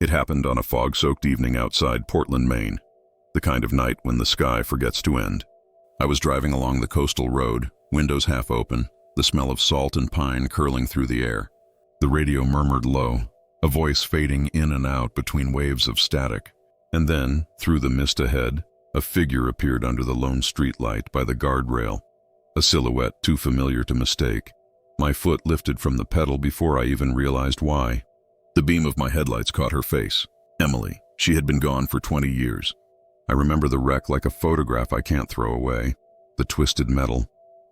It happened on a fog-soaked evening outside Portland, Maine, the kind of night when the sky forgets to end. I was driving along the coastal road, windows half open, the smell of salt and pine curling through the air. The radio murmured low, a voice fading in and out between waves of static. And then, through the mist ahead, a figure appeared under the lone streetlight by the guardrail, a silhouette too familiar to mistake. My foot lifted from the pedal before I even realized why. The beam of my headlights caught her face. Emily. She had been gone for 20 years. I remember the wreck like a photograph I can't throw away. The twisted metal,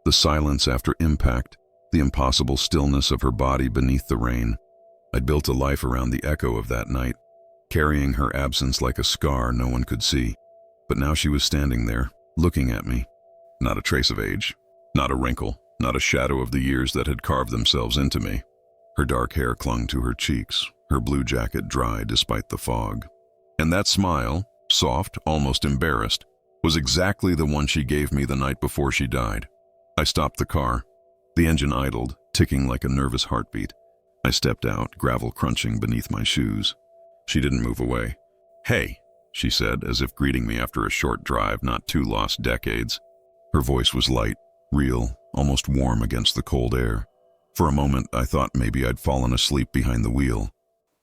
the silence after impact, the impossible stillness of her body beneath the rain. I'd built a life around the echo of that night, carrying her absence like a scar no one could see. But now she was standing there, looking at me. Not a trace of age, not a wrinkle, not a shadow of the years that had carved themselves into me. Her dark hair clung to her cheeks, her blue jacket dry despite the fog. And that smile, soft, almost embarrassed, was exactly the one she gave me the night before she died. I stopped the car. The engine idled, ticking like a nervous heartbeat. I stepped out, gravel crunching beneath my shoes. She didn't move away. "Hey," she said, as if greeting me after a short drive not 2 lost decades. Her voice was light, real, almost warm against the cold air. For a moment, I thought maybe I'd fallen asleep behind the wheel.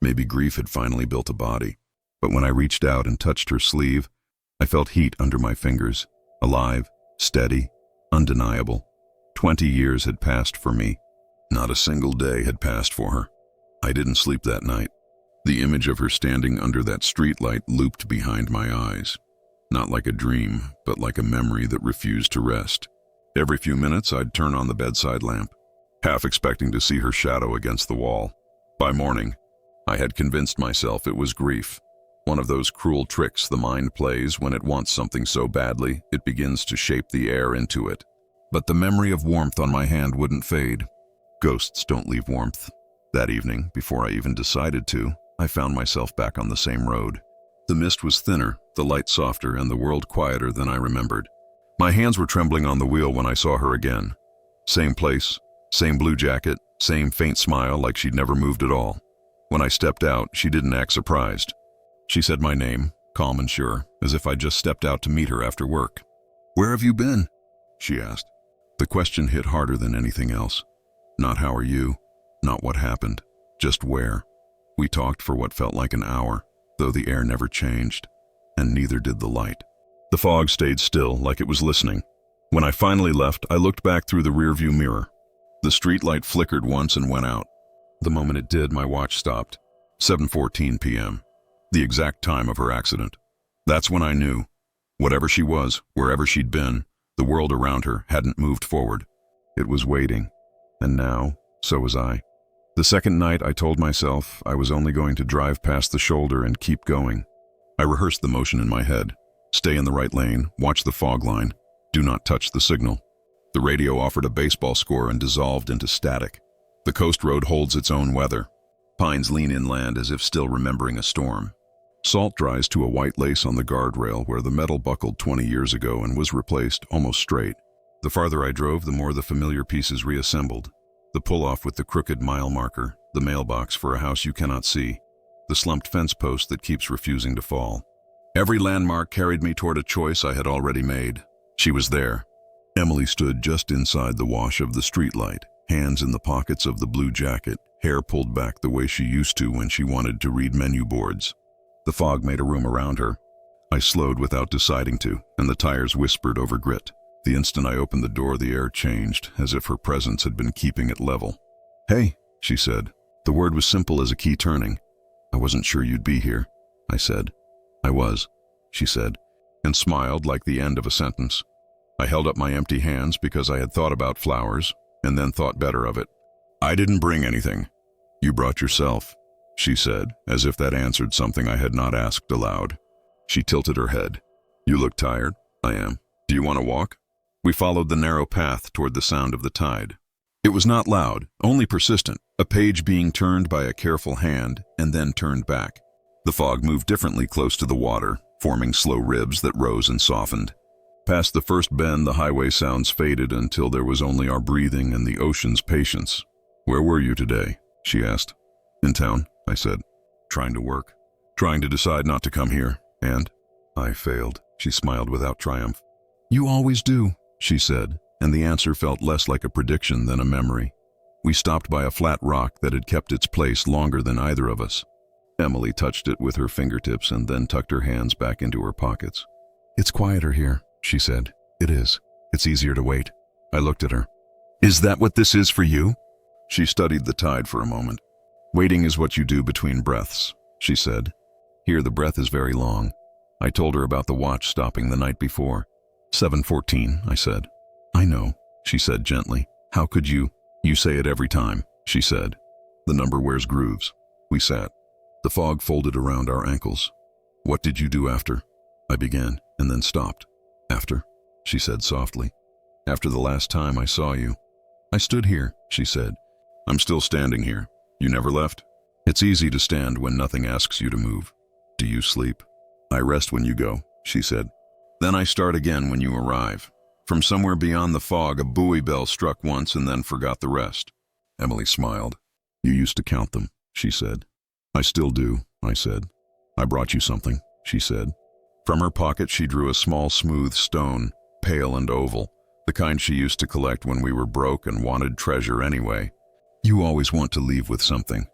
Maybe grief had finally built a body. But when I reached out and touched her sleeve, I felt heat under my fingers, alive, steady, undeniable. 20 years had passed for me. Not a single day had passed for her. I didn't sleep that night. The image of her standing under that streetlight looped behind my eyes. Not like a dream, but like a memory that refused to rest. Every few minutes, I'd turn on the bedside lamp, half expecting to see her shadow against the wall. By morning, I had convinced myself it was grief. One of those cruel tricks the mind plays when it wants something so badly, it begins to shape the air into it. But the memory of warmth on my hand wouldn't fade. Ghosts don't leave warmth. That evening, before I even decided to, I found myself back on the same road. The mist was thinner, the light softer, and the world quieter than I remembered. My hands were trembling on the wheel when I saw her again. Same place, same blue jacket, same faint smile like she'd never moved at all. When I stepped out, she didn't act surprised. She said my name, calm and sure, as if I'd just stepped out to meet her after work. "Where have you been?" she asked. The question hit harder than anything else. Not how are you, not what happened, just where. We talked for what felt like an hour, though the air never changed, and neither did the light. The fog stayed still, like it was listening. When I finally left, I looked back through the rearview mirror. The streetlight flickered once and went out. The moment it did, my watch stopped. 7:14 p.m. The exact time of her accident. That's when I knew. Whatever she was, wherever she'd been, the world around her hadn't moved forward. It was waiting. And now, so was I. The second night, I told myself I was only going to drive past the shoulder and keep going. I rehearsed the motion in my head. Stay in the right lane, watch the fog line, do not touch the signal. The radio offered a baseball score and dissolved into static. The coast road holds its own weather. Pines lean inland as if still remembering a storm. Salt dries to a white lace on the guardrail where the metal buckled 20 years ago and was replaced almost straight. The farther I drove, the more the familiar pieces reassembled. The pull-off with the crooked mile marker, the mailbox for a house you cannot see, the slumped fence post that keeps refusing to fall. Every landmark carried me toward a choice I had already made. She was there. Emily stood just inside the wash of the streetlight, hands in the pockets of the blue jacket, hair pulled back the way she used to when she wanted to read menu boards. The fog made a room around her. I slowed without deciding to, and the tires whispered over grit. The instant I opened the door, the air changed, as if her presence had been keeping it level. "Hey," she said. The word was simple as a key turning. "I wasn't sure you'd be here," I said. "I was," she said, and smiled like the end of a sentence. I held up my empty hands because I had thought about flowers, and then thought better of it. "I didn't bring anything. You brought yourself," she said, as if that answered something I had not asked aloud. She tilted her head. "You look tired." "I am. Do you want to walk?" We followed the narrow path toward the sound of the tide. It was not loud, only persistent, a page being turned by a careful hand and then turned back. The fog moved differently close to the water, forming slow ribs that rose and softened. Past the first bend, the highway sounds faded until there was only our breathing and the ocean's patience. "Where were you today?" she asked. "In town," I said. "Trying to work." trying to decide not to come here, and I failed. She smiled without triumph. You always do, she said, and the answer felt less like a prediction than a memory. We stopped by a flat rock that had kept its place longer than either of us. Emily touched it with her fingertips and then tucked her hands back into her pockets. It's quieter here, she said. It is. It's easier to wait. I looked at her. Is that what this is for you? She studied the tide for a moment. Waiting is what you do between breaths, she said. Here the breath is very long. I told her about the watch stopping the night before. 7:14, I said. I know, she said gently. How could you? You say it every time, she said. The number wears grooves. We sat. The fog folded around our ankles. What did you do after? I began, and then stopped. After? She said softly. After the last time I saw you. I stood here, she said. I'm still standing here. You never left? It's easy to stand when nothing asks you to move. Do you sleep? I rest when you go, she said. Then I start again when you arrive. From somewhere beyond the fog, a buoy bell struck once and then forgot the rest. Emily smiled. You used to count them, she said. I still do, I said. I brought you something, she said. From her pocket she drew a small smooth stone, pale and oval, the kind she used to collect when we were broke and wanted treasure anyway. You always want to leave with something.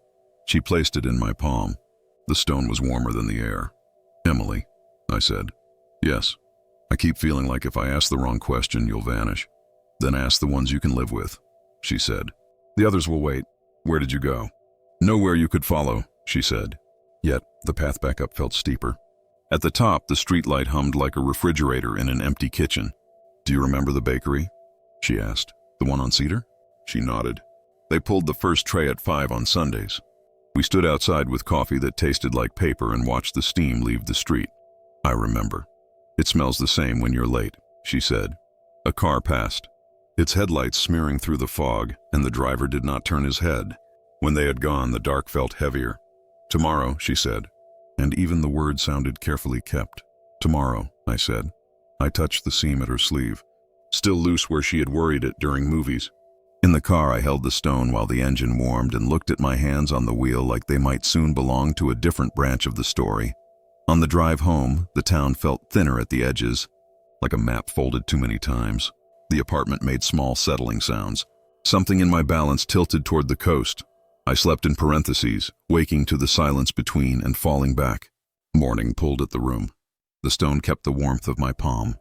She placed it in my palm. The stone was warmer than the air. Emily, I said. Yes. I keep feeling like if I ask the wrong question, you'll vanish. Then ask the ones you can live with, she said. The others will wait. Where did you go? Nowhere you could follow, she said. Yet, the path back up felt steeper. At the top, the streetlight hummed like a refrigerator in an empty kitchen. Do you remember the bakery? She asked. The one on Cedar? She nodded. They pulled the first tray at 5 on Sundays. We stood outside with coffee that tasted like paper and watched the steam leave the street. I remember. It smells the same when you're late, she said. A car passed, its headlights smearing through the fog, and the driver did not turn his head. When they had gone, the dark felt heavier. Tomorrow, she said, and even the word sounded carefully kept. Tomorrow, I said. I touched the seam at her sleeve, still loose where she had worried it during movies. In the car, I held the stone while the engine warmed and looked at my hands on the wheel like they might soon belong to a different branch of the story. On the drive home, the town felt thinner at the edges, like a map folded too many times. The apartment made small settling sounds. Something in my balance tilted toward the coast. I slept in parentheses, waking to the silence between and falling back. Morning pulled at the room. The stone kept the warmth of my palm.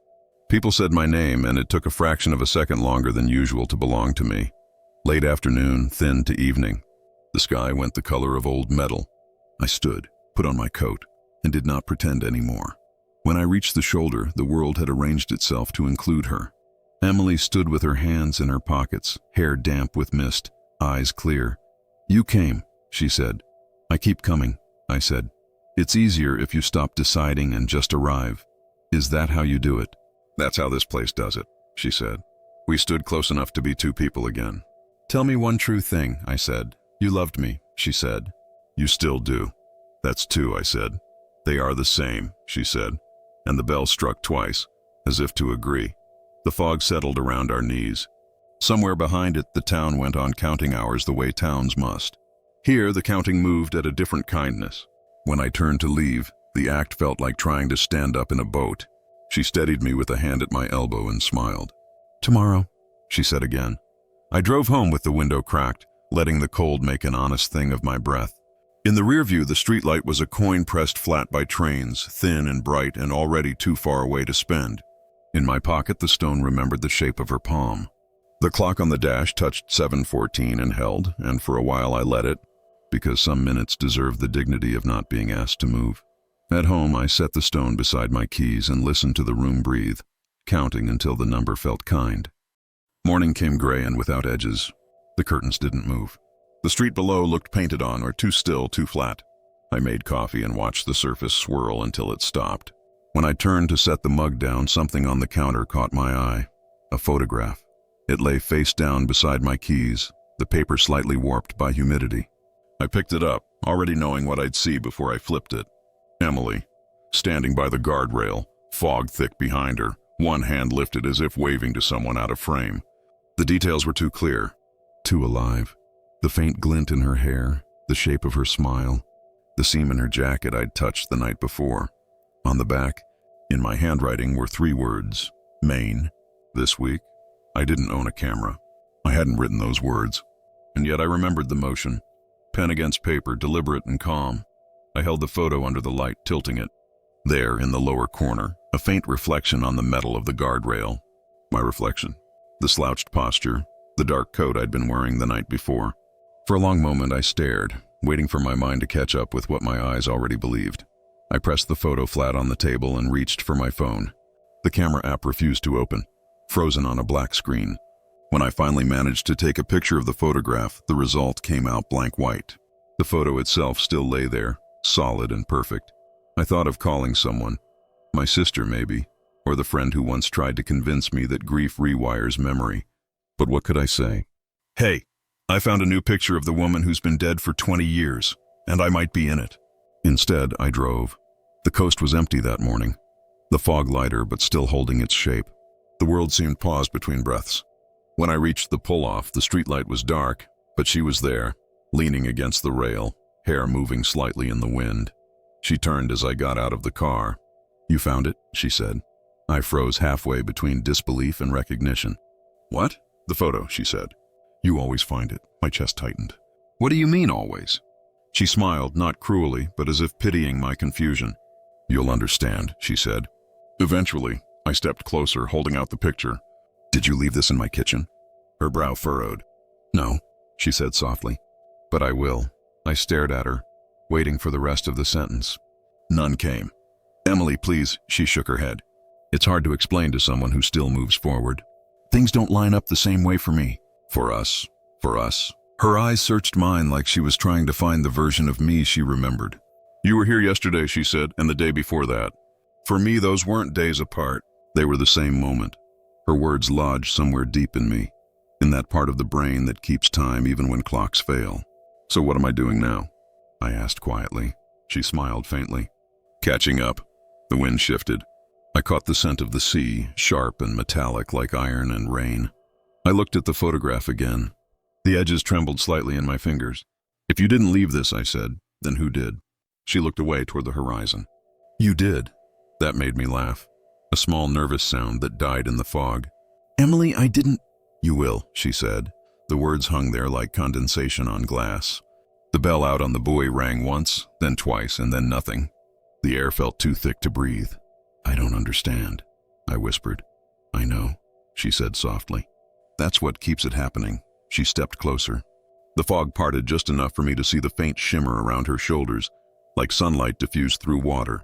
People said my name, and it took a fraction of a second longer than usual to belong to me. Late afternoon, thin to evening. The sky went the color of old metal. I stood, put on my coat, and did not pretend anymore. When I reached the shoulder, the world had arranged itself to include her. Emily stood with her hands in her pockets, hair damp with mist, eyes clear. You came, she said. I keep coming, I said. It's easier if you stop deciding and just arrive. Is that how you do it? That's how this place does it, she said. We stood close enough to be two people again. Tell me one true thing, I said. You loved me, she said. You still do. That's two, I said. They are the same, she said, and the bell struck twice, as if to agree. The fog settled around our knees. Somewhere behind it, the town went on counting hours the way towns must. Here, the counting moved at a different kindness. When I turned to leave, the act felt like trying to stand up in a boat. She steadied me with a hand at my elbow and smiled. Tomorrow, she said again. I drove home with the window cracked, letting the cold make an honest thing of my breath. In the rear view, the streetlight was a coin pressed flat by trains, thin and bright and already too far away to spend. In my pocket, the stone remembered the shape of her palm. The clock on the dash touched 7:14 and held, and for a while I let it, because some minutes deserved the dignity of not being asked to move. At home, I set the stone beside my keys and listened to the room breathe, counting until the number felt kind. Morning came gray and without edges. The curtains didn't move. The street below looked painted on, or too still, too flat. I made coffee and watched the surface swirl until it stopped. When I turned to set the mug down, something on the counter caught my eye. A photograph. It lay face down beside my keys, the paper slightly warped by humidity. I picked it up, already knowing what I'd see before I flipped it. Emily, standing by the guardrail, fog thick behind her, one hand lifted as if waving to someone out of frame. The details were too clear, too alive. The faint glint in her hair, the shape of her smile. the seam in her jacket I'd touched the night before. On the back, in my handwriting, were 3 words: Maine. This week, I didn't own a camera. I hadn't written those words, and yet I remembered the motion. Pen against paper, deliberate and calm. I held the photo under the light, tilting it. There, in the lower corner, a faint reflection on the metal of the guardrail. My reflection. The slouched posture, the dark coat I'd been wearing the night before. For a long moment I stared, waiting for my mind to catch up with what my eyes already believed. I pressed the photo flat on the table and reached for my phone. The camera app refused to open, frozen on a black screen. When I finally managed to take a picture of the photograph, the result came out blank white. The photo itself still lay there, solid and perfect. I thought of calling someone, my sister maybe, or the friend who once tried to convince me that grief rewires memory. But what could I say? Hey, I found a new picture of the woman who's been dead for 20 years, and I might be in it. Instead, I drove. The coast was empty that morning, the fog lighter but still holding its shape. The world seemed paused between breaths. When I reached the pull-off, the streetlight was dark, but she was there, leaning against the rail, hair moving slightly in the wind. She turned as I got out of the car. "You found it?" she said. I froze halfway between disbelief and recognition. "What?" "The photo," she said. "You always find it." My chest tightened. "What do you mean, always?" She smiled, not cruelly, but as if pitying my confusion. "You'll understand," she said. Eventually, I stepped closer, holding out the picture. "Did you leave this in my kitchen?" Her brow furrowed. "No," she said softly. "But I will." I stared at her, waiting for the rest of the sentence. None came. "Emily, please," she shook her head. It's hard to explain to someone who still moves forward. "Things don't line up the same way for me." For us. Her eyes searched mine like she was trying to find the version of me she remembered. "You were here yesterday," she said, "and the day before that." For me, those weren't days apart. They were the same moment. Her words lodged somewhere deep in me, in that part of the brain that keeps time even when clocks fail. "So what am I doing now?" I asked quietly. She smiled faintly. "Catching up." The wind shifted. I caught the scent of the sea, sharp and metallic like iron and rain. I looked at the photograph again. The edges trembled slightly in my fingers. "If you didn't leave this," I said, "then who did?" She looked away toward the horizon. "You did." That made me laugh. A small nervous sound that died in the fog. "Emily, I didn't—" "You will," she said. The words hung there like condensation on glass. The bell out on the buoy rang once, then twice, and then nothing. The air felt too thick to breathe. "I don't understand," I whispered. "I know," she said softly. "That's what keeps it happening." She stepped closer. The fog parted just enough for me to see the faint shimmer around her shoulders, like sunlight diffused through water.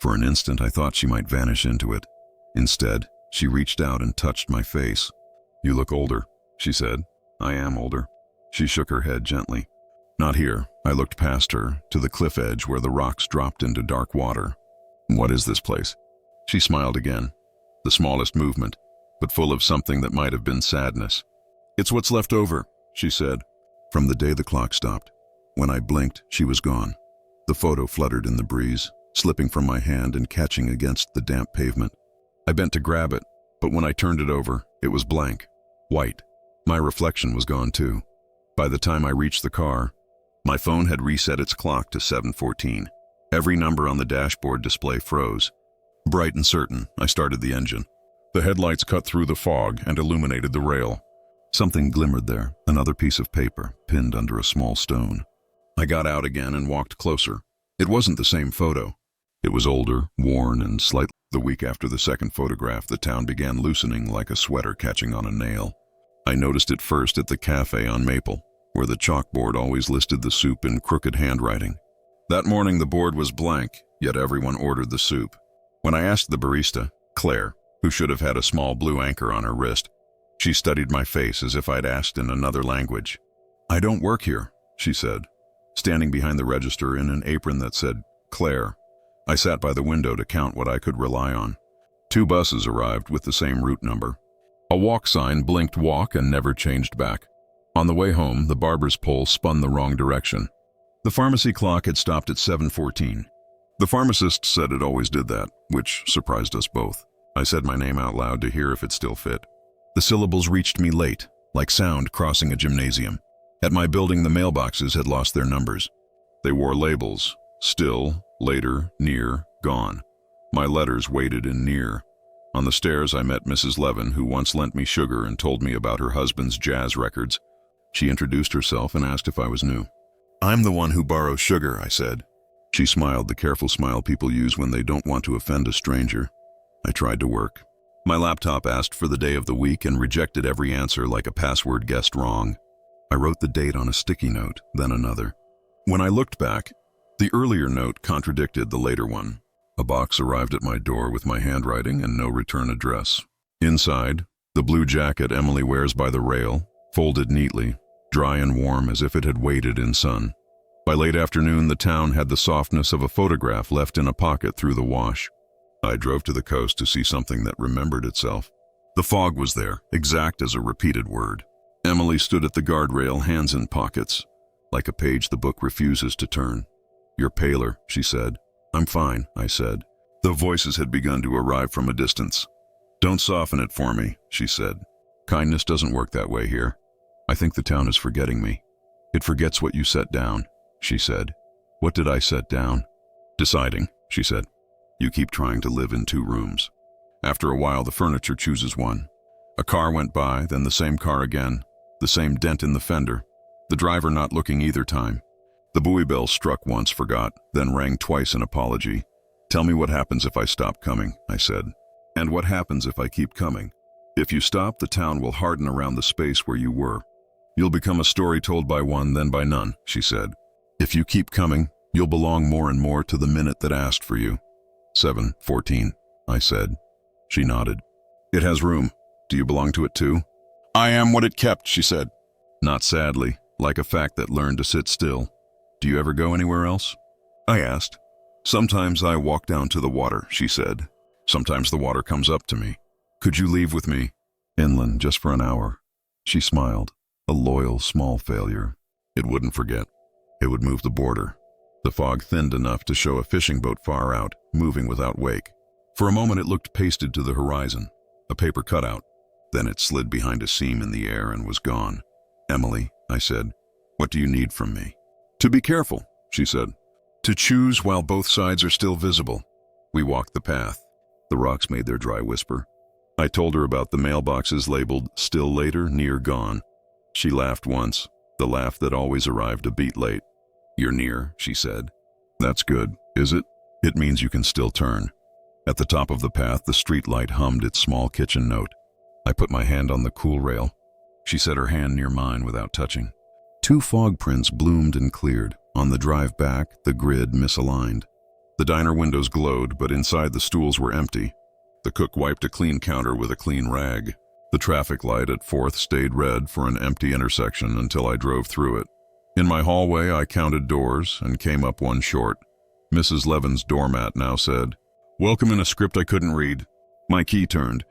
For an instant, I thought she might vanish into it. Instead, she reached out and touched my face. "You look older," she said. "I am older." She shook her head gently. "Not here." I looked past her, to the cliff edge where the rocks dropped into dark water. "What is this place?" She smiled again. The smallest movement, but full of something that might have been sadness. "It's what's left over," she said. From the day the clock stopped. When I blinked, she was gone. The photo fluttered in the breeze, slipping from my hand and catching against the damp pavement. I bent to grab it, but when I turned it over, it was blank, white. My reflection was gone too. By the time I reached the car, my phone had reset its clock to 7:14. Every number on the dashboard display froze. Bright and certain, I started the engine. The headlights cut through the fog and illuminated the rail. Something glimmered there, another piece of paper, pinned under a small stone. I got out again and walked closer. It wasn't the same photo. It was older, worn, and slightly. The week after the second photograph, the town began loosening like a sweater catching on a nail. I noticed it first at the cafe on Maple, where the chalkboard always listed the soup in crooked handwriting. That morning the board was blank, yet everyone ordered the soup. When I asked the barista, Claire, who should have had a small blue anchor on her wrist, she studied my face as if I'd asked in another language. "I don't work here," she said, standing behind the register in an apron that said, Claire. I sat by the window to count what I could rely on. 2 buses arrived with the same route number. A walk sign blinked walk and never changed back. On the way home, the barber's pole spun the wrong direction. The pharmacy clock had stopped at 7:14. The pharmacist said it always did that, which surprised us both. I said my name out loud to hear if it still fit. The syllables reached me late, like sound crossing a gymnasium. At my building, the mailboxes had lost their numbers. They wore labels, Still, later, near, gone. My letters waited in near. On the stairs I met Mrs. Levin, who once lent me sugar and told me about her husband's jazz records. She introduced herself and asked if I was new. "I'm the one who borrows sugar," I said. She smiled, the careful smile people use when they don't want to offend a stranger. I tried to work. My laptop asked for the day of the week and rejected every answer like a password guessed wrong. I wrote the date on a sticky note, then another. When I looked back, the earlier note contradicted the later one. A box arrived at my door with my handwriting and no return address. Inside, the blue jacket Emily wears by the rail, folded neatly, dry and warm as if it had waited in sun. By late afternoon, the town had the softness of a photograph left in a pocket through the wash. I drove to the coast to see something that remembered itself. The fog was there, exact as a repeated word. Emily stood at the guardrail, hands in pockets, like a page the book refuses to turn. "You're paler," she said. "I'm fine," I said. The voices had begun to arrive from a distance. "Don't soften it for me," she said. "Kindness doesn't work that way here. I think the town is forgetting me. It forgets what you set down," she said. "What did I set down?" "Deciding," she said. "You keep trying to live in 2 rooms. After a while, the furniture chooses one." A car went by, then the same car again, the same dent in the fender, the driver not looking either time. The buoy bell struck once, forgot, then rang twice in apology. "Tell me what happens if I stop coming," I said. "And what happens if I keep coming? If you stop, the town will harden around the space where you were. You'll become a story told by one, then by none," she said. "If you keep coming, you'll belong more and more to the minute that asked for you." 7:14, I said. She nodded. "It has room. Do you belong to it too?" "I am what it kept," she said. "Not sadly, like a fact that learned to sit still. Do you ever go anywhere else?" I asked. "Sometimes I walk down to the water," she said. "Sometimes the water comes up to me. Could you leave with me? Inland, just for an hour." She smiled. A loyal, small failure. It wouldn't forget. It would move the border. The fog thinned enough to show a fishing boat far out, moving without wake. For a moment it looked pasted to the horizon, a paper cutout. Then it slid behind a seam in the air and was gone. "Emily," I said, "what do you need from me?" "To be careful," she said. "To choose while both sides are still visible." We walked the path. The rocks made their dry whisper. I told her about the mailboxes labeled "Still Later, Near Gone." She laughed once, the laugh that always arrived a beat late. "You're near," she said. "That's good, is it? It means you can still turn." At the top of the path, the street light hummed its small kitchen note. I put my hand on the cool rail. She set her hand near mine without touching. 2 fog prints bloomed and cleared. On the drive back, the grid misaligned. The diner windows glowed, but inside the stools were empty. The cook wiped a clean counter with a clean rag. The traffic light at 4th stayed red for an empty intersection until I drove through it. In my hallway, I counted doors and came up one short. Mrs. Levin's doormat now said, "Welcome," in a script I couldn't read. My key turned.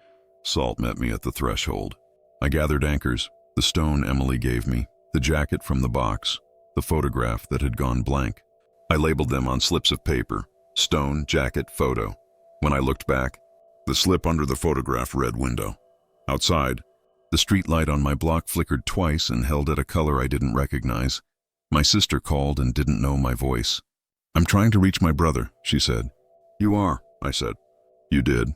Salt met me at the threshold. I gathered anchors, the stone Emily gave me, the jacket from the box, the photograph that had gone blank. I labeled them on slips of paper: stone, jacket, photo. When I looked back, the slip under the photograph read "window." Outside, the street light on my block flickered twice and held at a color I didn't recognize. My sister called and didn't know my voice. "I'm trying to reach my brother," she said. "You are," I said. "You did."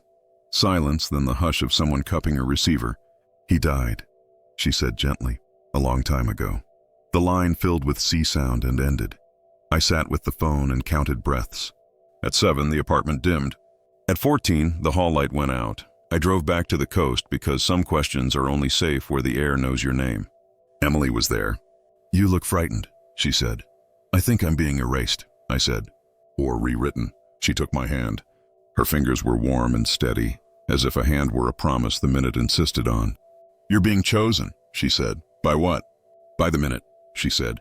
Silence, then the hush of someone cupping a receiver. "He died," she said gently, "a long time ago." The line filled with sea sound and ended. I sat with the phone and counted breaths. At 7, the apartment dimmed. At 14, the hall light went out. I drove back to the coast because some questions are only safe where the air knows your name. Emily was there. "You look frightened," she said. "I think I'm being erased," I said. "Or rewritten." She took my hand. Her fingers were warm and steady, as if a hand were a promise the minute insisted on. "You're being chosen," she said. "By what?" "By the minute," she said.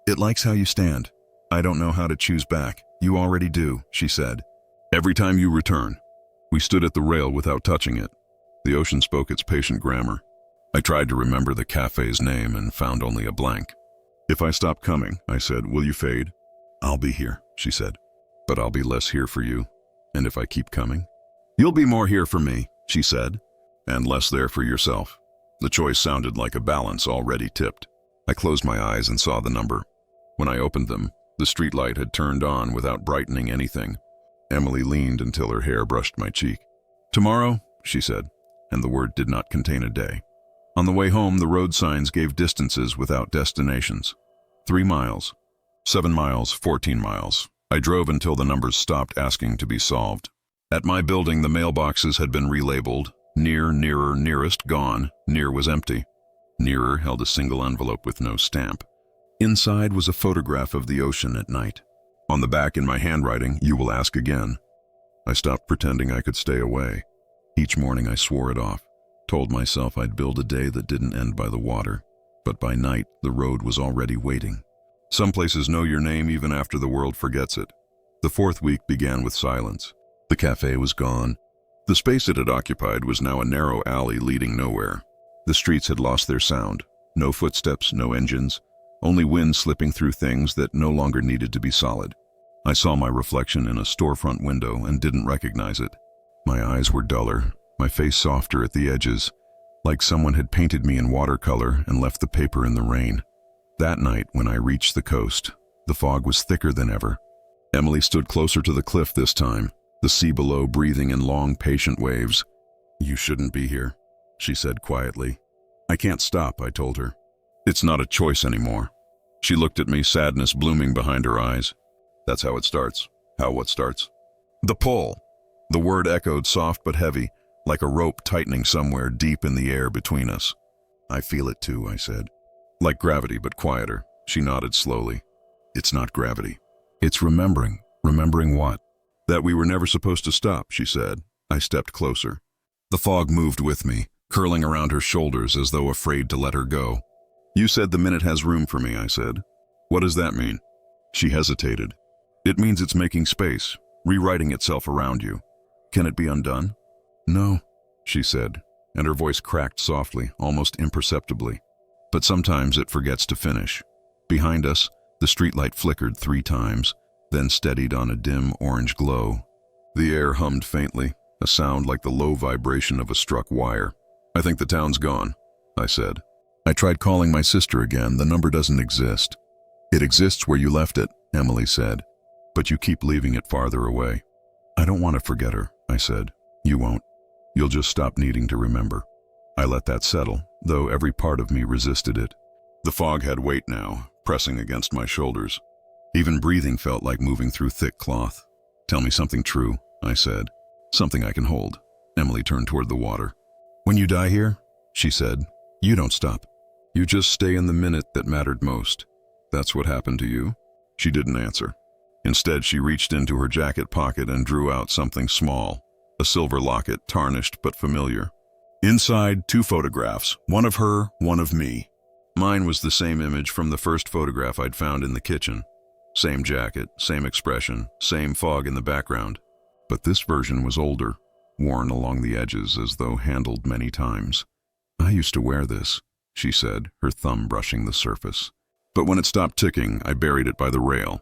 "It likes how you stand. I don't know how to choose back. You already do," she said. "Every time you return." We stood at the rail without touching it. The ocean spoke its patient grammar. I tried to remember the cafe's name and found only a blank. "If I stop coming," I said, "will you fade?" "I'll be here," she said. "But I'll be less here for you. And if I keep coming?" "You'll be more here for me," she said, "and less there for yourself." The choice sounded like a balance already tipped. I closed my eyes and saw the number. When I opened them, The streetlight had turned on without brightening anything. Emily leaned until her hair brushed my cheek. "Tomorrow," she said, and the word did not contain a day. On the way home, the road signs gave distances without destinations. 3 miles, 7 miles, 14 miles. I drove until the numbers stopped asking to be solved. At my building, the mailboxes had been relabeled. Near, nearer, nearest, gone. Near was empty. Nearer held a single envelope with no stamp. Inside was a photograph of the ocean at night. On the back, in my handwriting, "You will ask again." I stopped pretending I could stay away. Each morning I swore it off, told myself I'd build a day that didn't end by the water. But by night, the road was already waiting. Some places know your name even after the world forgets it. The 4th week began with silence. The cafe was gone. The space it had occupied was now a narrow alley leading nowhere. The streets had lost their sound. No footsteps, no engines, only wind slipping through things that no longer needed to be solid. I saw my reflection in a storefront window and didn't recognize it. My eyes were duller, my face softer at the edges, like someone had painted me in watercolor and left the paper in the rain. That night, when I reached the coast, the fog was thicker than ever. Emily stood closer to the cliff this time, the sea below breathing in long, patient waves. "You shouldn't be here," she said quietly. "I can't stop," I told her. "It's not a choice anymore." She looked at me, sadness blooming behind her eyes. "That's how it starts." "How what starts?" "The pull." The word echoed soft but heavy, like a rope tightening somewhere deep in the air between us. "I feel it too," I said. "Like gravity, but quieter." She nodded slowly. "It's not gravity. It's remembering." "Remembering what?" "That we were never supposed to stop," she said. I stepped closer. The fog moved with me, curling around her shoulders as though afraid to let her go. "You said the minute has room for me," I said. "What does that mean?" She hesitated. "It means it's making space, rewriting itself around you. Can it be undone?" "No," she said, and her voice cracked softly, almost imperceptibly. "But sometimes it forgets to finish." Behind us, the streetlight flickered 3 times, then steadied on a dim orange glow. The air hummed faintly, a sound like the low vibration of a struck wire. "I think the town's gone," I said. "I tried calling my sister again. The number doesn't exist." "It exists where you left it," Emily said. "But you keep leaving it farther away." "I don't want to forget her," I said. "You won't. You'll just stop needing to remember." I let that settle, though every part of me resisted it. The fog had weight now, pressing against my shoulders. Even breathing felt like moving through thick cloth. "Tell me something true," I said. "Something I can hold." Emily turned toward the water. "When you die here," she said, "you don't stop. You just stay in the minute that mattered most. That's what happened to you?" She didn't answer. Instead, she reached into her jacket pocket and drew out something small, a silver locket, tarnished but familiar. Inside, 2 photographs, one of her, one of me. Mine was the same image from the first photograph I'd found in the kitchen. Same jacket, same expression, same fog in the background. But this version was older, worn along the edges as though handled many times. "I used to wear this," she said, her thumb brushing the surface. "But when it stopped ticking, I buried it by the rail."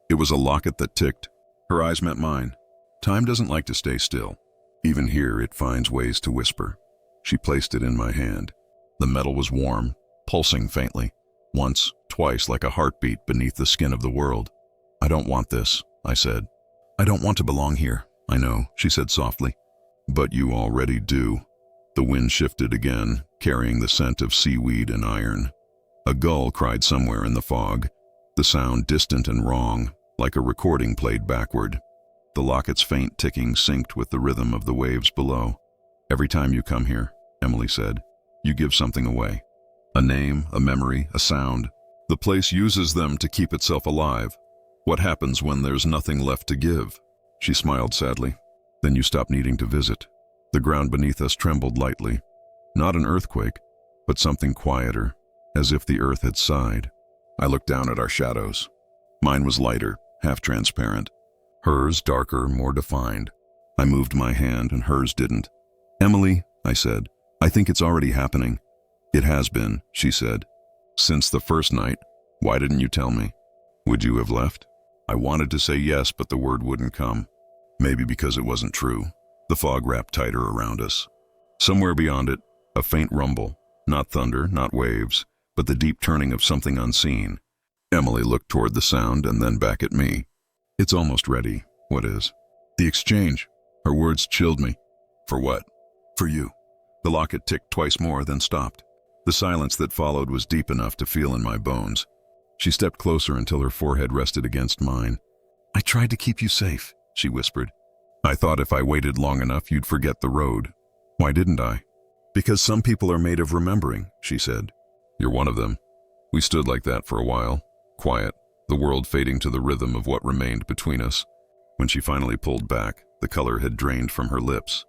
It was a locket that ticked. Her eyes met mine. "Time doesn't like to stay still. Even here, it finds ways to whisper." She placed it in my hand. The metal was warm, pulsing faintly. Once, twice, like a heartbeat beneath the skin of the world. "I don't want this," I said. "I don't want to belong here." "I know," she said softly. "But you already do." The wind shifted again, carrying the scent of seaweed and iron. A gull cried somewhere in the fog, the sound distant and wrong, like a recording played backward. The locket's faint ticking synced with the rhythm of the waves below. "Every time you come here," Emily said, "you give something away. A name, a memory, a sound. The place uses them to keep itself alive. What happens when there's nothing left to give?" She smiled sadly. "Then you stop needing to visit." The ground beneath us trembled lightly. Not an earthquake, but something quieter, as if the earth had sighed. I looked down at our shadows. Mine was lighter, half transparent. Hers darker, more defined. I moved my hand and hers didn't. "Emily," I said, "I think it's already happening." "It has been," she said. "Since the first night. Why didn't you tell me? Would you have left?" I wanted to say yes, but the word wouldn't come. Maybe because it wasn't true. The fog wrapped tighter around us. Somewhere beyond it, a faint rumble. Not thunder, not waves, but the deep turning of something unseen. Emily looked toward the sound and then back at me. It's almost ready. What is? The exchange. Her words chilled me. For what? For you. The locket ticked twice more, then stopped. The silence that followed was deep enough to feel in my bones. She stepped closer until her forehead rested against mine. I tried to keep you safe, she whispered. I thought if I waited long enough you'd forget the road. Why didn't I? Because some people are made of remembering, she said. You're one of them. We stood like that for a while, quiet, the world fading to the rhythm of what remained between us. When she finally pulled back, the color had drained from her lips.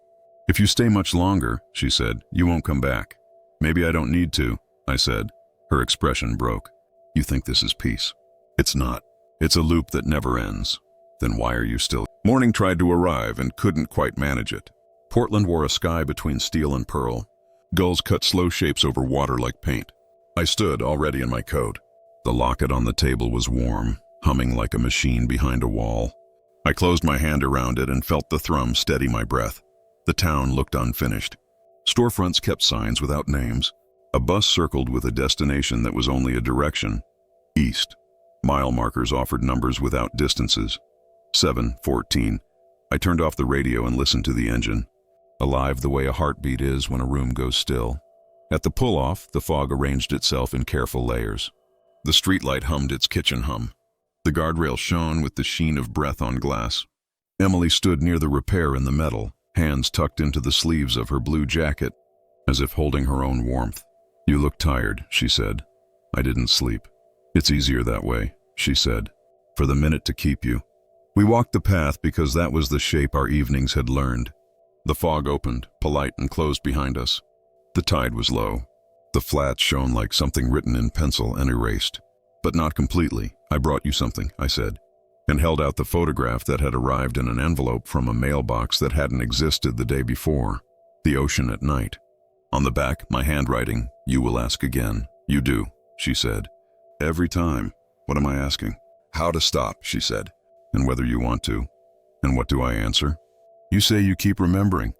If you stay much longer, she said, you won't come back. Maybe I don't need to, I said. Her expression broke. You think this is peace? It's not. It's a loop that never ends. Then why are you still? Morning tried to arrive and couldn't quite manage it. Portland wore a sky between steel and pearl. Gulls cut slow shapes over water like paint. I stood, already in my coat. The locket on the table was warm, humming like a machine behind a wall. I closed my hand around it and felt the thrum steady my breath. The town looked unfinished. Storefronts kept signs without names. A bus circled with a destination that was only a direction, east. Mile markers offered numbers without distances. 7:14. I turned off the radio and listened to the engine. Alive the way a heartbeat is when a room goes still. At the pull-off, the fog arranged itself in careful layers. The streetlight hummed its kitchen hum. The guardrail shone with the sheen of breath on glass. Emily stood near the repair in the metal, hands tucked into the sleeves of her blue jacket, as if holding her own warmth. You look tired, she said. I didn't sleep. It's easier that way, she said, for the minute to keep you. We walked the path because that was the shape our evenings had learned. The fog opened, polite, and closed behind us. The tide was low. The flats shone like something written in pencil and erased. But not completely. I brought you something, I said, and held out the photograph that had arrived in an envelope from a mailbox that hadn't existed the day before. The ocean at night. On the back, my handwriting, you will ask again. You do, she said. Every time. What am I asking? How to stop, she said. And whether you want to. And what do I answer? You say you keep remembering.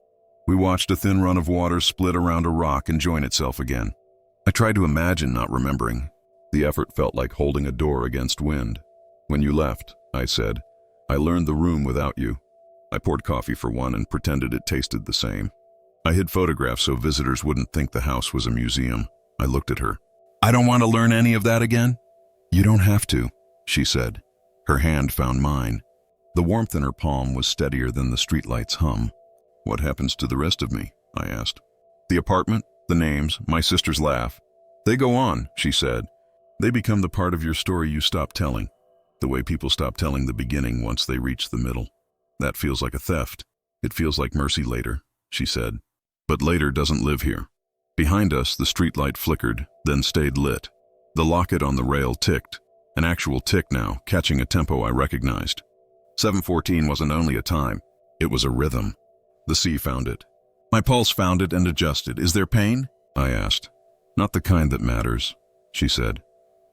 We watched a thin run of water split around a rock and join itself again. I tried to imagine not remembering. The effort felt like holding a door against wind. When you left, I said, I learned the room without you. I poured coffee for one and pretended it tasted the same. I hid photographs so visitors wouldn't think the house was a museum. I looked at her. I don't want to learn any of that again. You don't have to, she said. Her hand found mine. The warmth in her palm was steadier than the streetlight's hum. What happens to the rest of me? I asked. The apartment, the names, my sister's laugh. They go on, she said. They become the part of your story you stop telling. The way people stop telling the beginning once they reach the middle. That feels like a theft. It feels like mercy later, she said. But later doesn't live here. Behind us, the streetlight flickered, then stayed lit. The locket on the rail ticked. An actual tick now, catching a tempo I recognized. 7:14 wasn't only a time. It was a rhythm. The sea found it. My pulse found it and adjusted. Is there pain? I asked. Not the kind that matters, she said.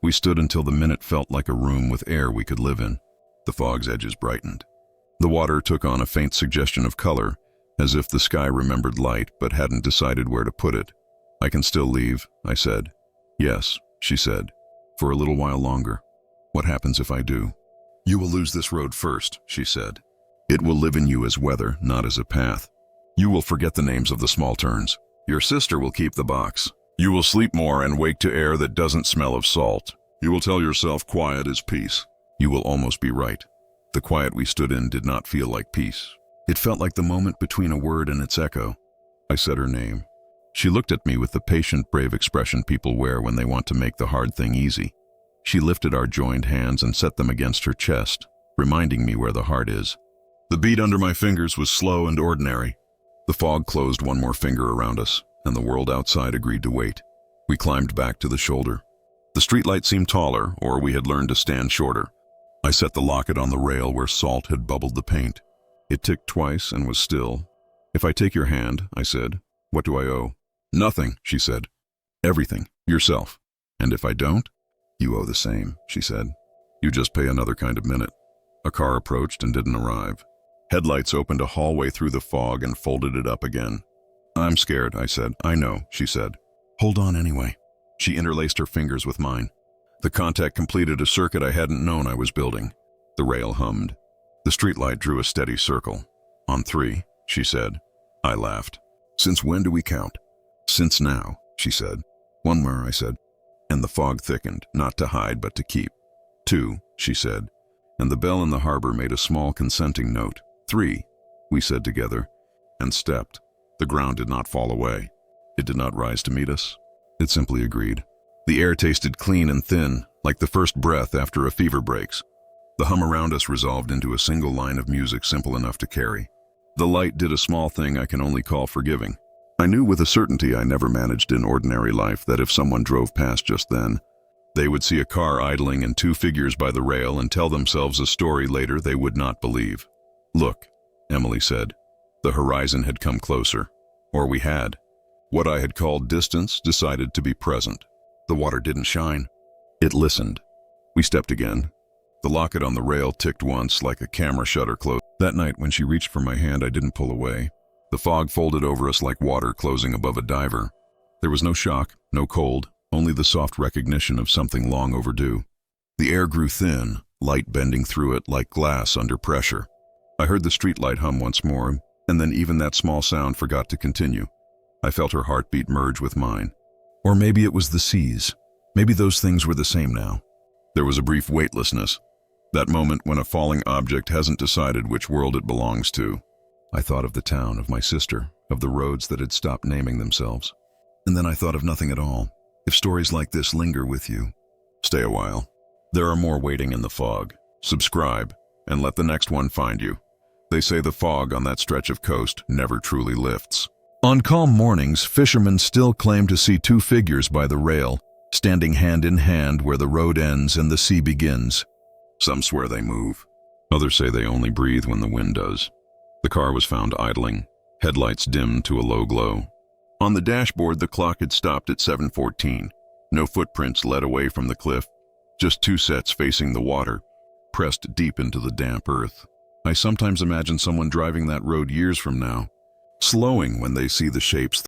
We stood until the minute felt like a room with air we could live in. The fog's edges brightened. The water took on a faint suggestion of color, as if the sky remembered light but hadn't decided where to put it. I can still leave, I said. Yes, she said, for a little while longer. What happens if I do? You will lose this road first, she said. It will live in you as weather, not as a path. You will forget the names of the small turns. Your sister will keep the box. You will sleep more and wake to air that doesn't smell of salt. You will tell yourself quiet is peace. You will almost be right. The quiet we stood in did not feel like peace. It felt like the moment between a word and its echo. I said her name. She looked at me with the patient, brave expression people wear when they want to make the hard thing easy. She lifted our joined hands and set them against her chest, reminding me where the heart is. The beat under my fingers was slow and ordinary. The fog closed one more finger around us, and the world outside agreed to wait. We climbed back to the shoulder. The streetlight seemed taller, or we had learned to stand shorter. I set the locket on the rail where salt had bubbled the paint. It ticked twice and was still. If I take your hand, I said, what do I owe? Nothing, she said. Everything, yourself. And if I don't? You owe the same, she said. You just pay another kind of minute. A car approached and didn't arrive. Headlights opened a hallway through the fog and folded it up again. I'm scared, I said. I know, she said. Hold on anyway. She interlaced her fingers with mine. The contact completed a circuit I hadn't known I was building. The rail hummed. The streetlight drew a steady circle. "On 3, she said. I laughed. "Since when do we count?" "Since now," she said. "One more," I said. And the fog thickened, not to hide but to keep. 2, she said. And the bell in the harbor made a small consenting note. 3, we said together, and stepped. The ground did not fall away. It did not rise to meet us. It simply agreed. The air tasted clean and thin, like the first breath after a fever breaks. The hum around us resolved into a single line of music simple enough to carry. The light did a small thing I can only call forgiving. I knew with a certainty I never managed in ordinary life that if someone drove past just then, they would see a car idling and 2 figures by the rail and tell themselves a story later they would not believe. "Look," Emily said. The horizon had come closer. Or we had. What I had called distance decided to be present. The water didn't shine. It listened. We stepped again. The locket on the rail ticked once like a camera shutter closed. That night when she reached for my hand, I didn't pull away. The fog folded over us like water closing above a diver. There was no shock, no cold, only the soft recognition of something long overdue. The air grew thin, light bending through it like glass under pressure. I heard the streetlight hum once more, and then even that small sound forgot to continue. I felt her heartbeat merge with mine. Or maybe it was the seas. Maybe those things were the same now. There was a brief weightlessness. That moment when a falling object hasn't decided which world it belongs to. I thought of the town, of my sister, of the roads that had stopped naming themselves. And then I thought of nothing at all. If stories like this linger with you, stay a while. There are more waiting in the fog. Subscribe, and let the next one find you. They say the fog on that stretch of coast never truly lifts. On calm mornings, fishermen still claim to see 2 figures by the rail, standing hand in hand where the road ends and the sea begins. Some swear they move. Others say they only breathe when the wind does. The car was found idling, headlights dimmed to a low glow. On the dashboard, the clock had stopped at 7:14. No footprints led away from the cliff, just 2 sets facing the water, pressed deep into the damp earth. I sometimes imagine someone driving that road years from now, slowing when they see the shapes